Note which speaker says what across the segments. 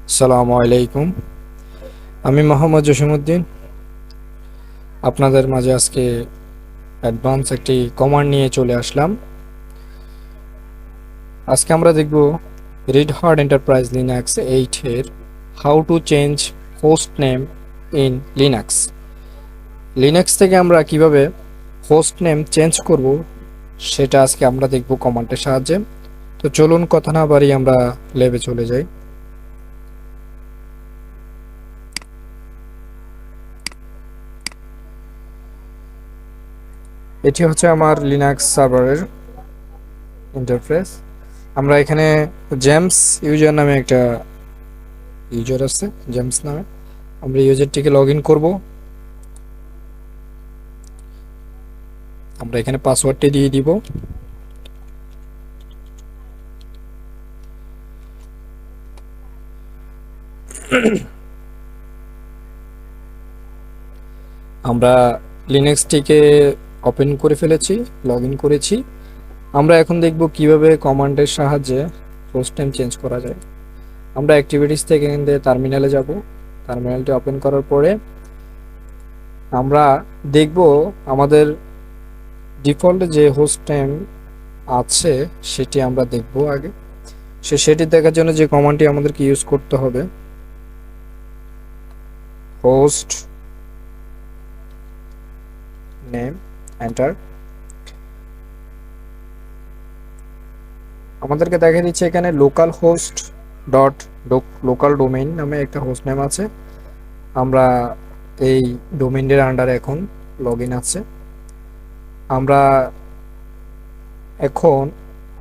Speaker 1: আসসালামু আলাইকুম। আমি মোহাম্মদ জসিমউদ্দিন আপনাদের মাঝে আজকে অ্যাডভান্স একটি কমান্ড নিয়ে চলে আসলাম। আজকে আমরা দেখব রেড হার্ট এন্টারপ্রাইজ লিনাক্স 8 এর how to change host name in Linux. Linux থেকে আমরা কিভাবে হোস্ট নেম চেঞ্জ করব সেটা আজকে আমরা দেখব কমান্ডের সাহায্যে। তো চলুন কথা না বাড়িয়ে আমরা ল্যাবে চলে যাই। এটি হচ্ছে আমার লিনাক্স সার্ভারের ইন্টারফেস। আমরা এখানে জেমস ইউজার নামে একটা ইউজার আছে, জেমস নামে। আমরা ইউজারটিকে লগ ইন করবো। আমরা এখানে পাসওয়ার্ডটি দিয়ে দিব। আমরা লিনাক্সটিকে ওপেন করে ফেলেছি, লগ ইন করেছি। আমরা এখন দেখব কিভাবে কমান্ডের সাহায্যে হোস্ট নেম চেঞ্জ করা যায়। আমরা অ্যাক্টিভিটিস থেকে এখান থেকে টার্মিনালে যাব। টার্মিনালটি ওপেন করার পরে আমরা দেখব আমাদের ডিফল্ট যে হোস্ট নেম আছে সেটি আমরা দেখব আগে। সেটি দেখার জন্য যে কমান্ডটি আমাদেরকে ইউজ করতে হবে, হোস্ট নেম এন্টার। আমাদেরকে দেখা দিচ্ছে এখানে local host dot local domain নামে একটা হোস্ট নেম আছে। আমরা এই ডোমেইনের আন্ডারে এখন লগ ইন আছে। আমরা এখন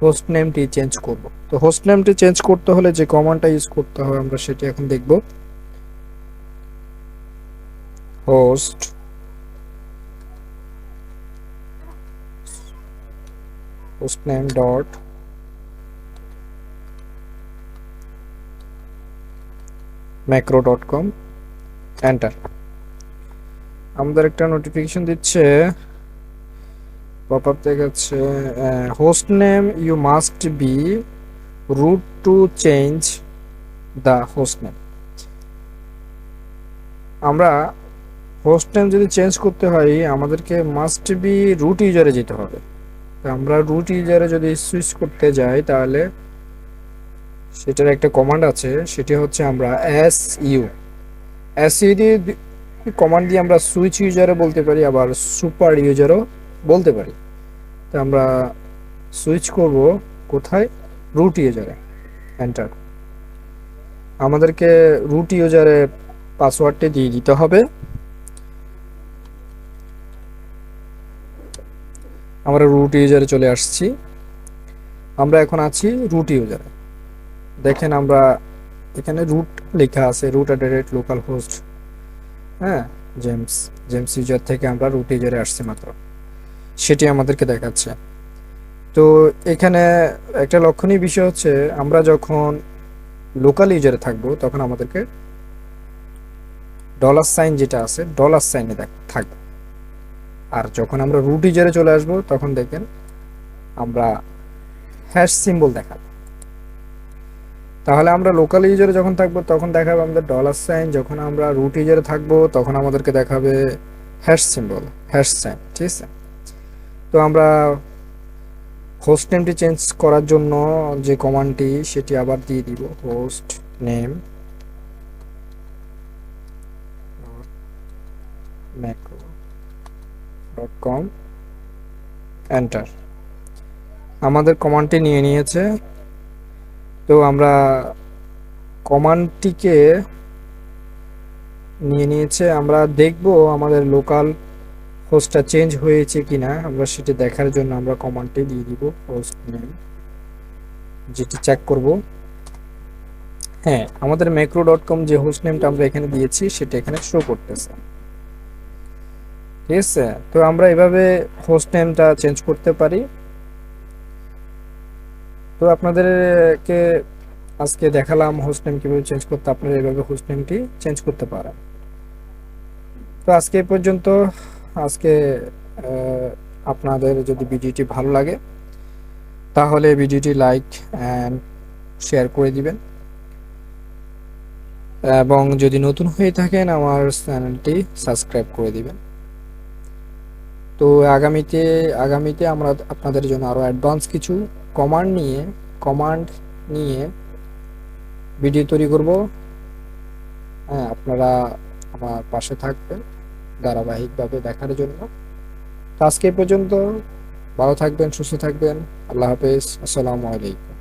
Speaker 1: হোস্ট নেমটি চেঞ্জ করব। তো হোস্ট নেমটি চেঞ্জ করতে হলে যে কমান্ডটা ইউজ করতে হবে আমরা সেটি এখন দেখব। Host name dot macro.com enter. আমাদের একটা নোটিফিকেশন দিচ্ছে, পপআপ দেখাচ্ছে, host name you must be root to change the host name. আমরা হোস্ট নেম যদি চেঞ্জ করতে হয় আমাদেরকে মাস্ট বি রুট ইউজারে যেতে হবে। তো আমরা রুট ইউজারে যদি সুইচ করতে যাই তাহলে সেটার একটা কমান্ড আছে, সেটি হচ্ছে আমরা এস ইউ দিয়ে কমান্ড দিয়ে আমরা সুইচ ইউজারে বলতে পারি, আবার সুপার ইউজারও বলতে পারি। তো আমরা সুইচ করব কোথায়, রুট ইউজারে এন্টার। আমাদেরকে রুট ইউজারে পাসওয়ার্ডটি দিয়ে দিতে হবে। আমরা রুট ইউজারে চলে আসছি। আমরা এখন আছি রুট ইউজারে। দেখেন আমরা এখানে রুট লেখা আছে, রুট @ লোকাল হোস্ট। হ্যাঁ, জেমস ইউজার থেকে আমরা রুট ইউজারে আসছি মাত্র, সেটি আমাদেরকে দেখাচ্ছে। তো এখানে একটা লক্ষণীয় বিষয় হচ্ছে আমরা যখন লোকাল ইউজারে থাকবো তখন আমাদেরকে ডলার সাইন যেটা আছে ডলার সাইনে থাকবে, আর যখন আমরা রুট ইউজারে চলে আসবো তখন দেখেন আমরা হ্যাশ সিম্বল দেখাবে। তাহলে আমরা লোকাল ইউজারে যখন থাকবো তখন দেখাবে আমাদের ডলার সাইন, যখন আমরা রুট ইউজারে থাকবো তখন আমাদেরকে দেখাবে হ্যাশ সিম্বল, হ্যাশ সাইন। ঠিক আছে, তো আমরা হোস্ট নেমটি চেঞ্জ করার জন্য যে কমান্ডটি সেটি আবার দিয়ে দিব, হোস্ট নেম macro.com এন্টার। আমাদের কমান্ডটি নিয়ে নিয়েছে। তো আমরা কমান্ডটিকে নিয়ে নিয়েছে, আমরা দেখব আমাদের লোকাল হোস্টটা চেঞ্জ হয়েছে কিনা। আমরা সেটি দেখার জন্য আমরা কমান্ডটি দিয়ে দিব, হোস্ট নেম, যেটি চেক করব। হ্যাঁ, আমাদের macro.com যে হোস্ট নেমটা আমরা এখানে দিয়েছি সেটা এখানে শো করতেছে। ঠিক আছে, তো আমরা এভাবে হোস্ট নেমটা চেঞ্জ করতে পারি। তো আপনাদেরকে আজকে দেখালাম হোস্ট নেম কিভাবে চেঞ্জ করতে, আপনারা এভাবে হোস্ট নেমটি চেঞ্জ করতে পারেন। তো আজকে এই পর্যন্ত। আজকে আপনাদের যদি ভিডিওটি ভালো লাগে তাহলে ভিডিওটি লাইক অ্যান্ড শেয়ার করে দিবেন। এবং যদি নতুন হয়ে থাকেন আমার চ্যানেলটি সাবস্ক্রাইব করে দিবেন। তো আগামীতে আমরা আপনাদের জন্য আরো অ্যাডভান্স কিছু কমান্ড নিয়ে ভিডিও তৈরি করব। হ্যাঁ, আপনারা আমার পাশে থাকবেন ধারাবাহিকভাবে দেখার জন্য। তো আজকে এ পর্যন্ত। ভালো থাকবেন, সুস্থ থাকবেন। আল্লাহ হাফেজ। আসসালামু আলাইকুম।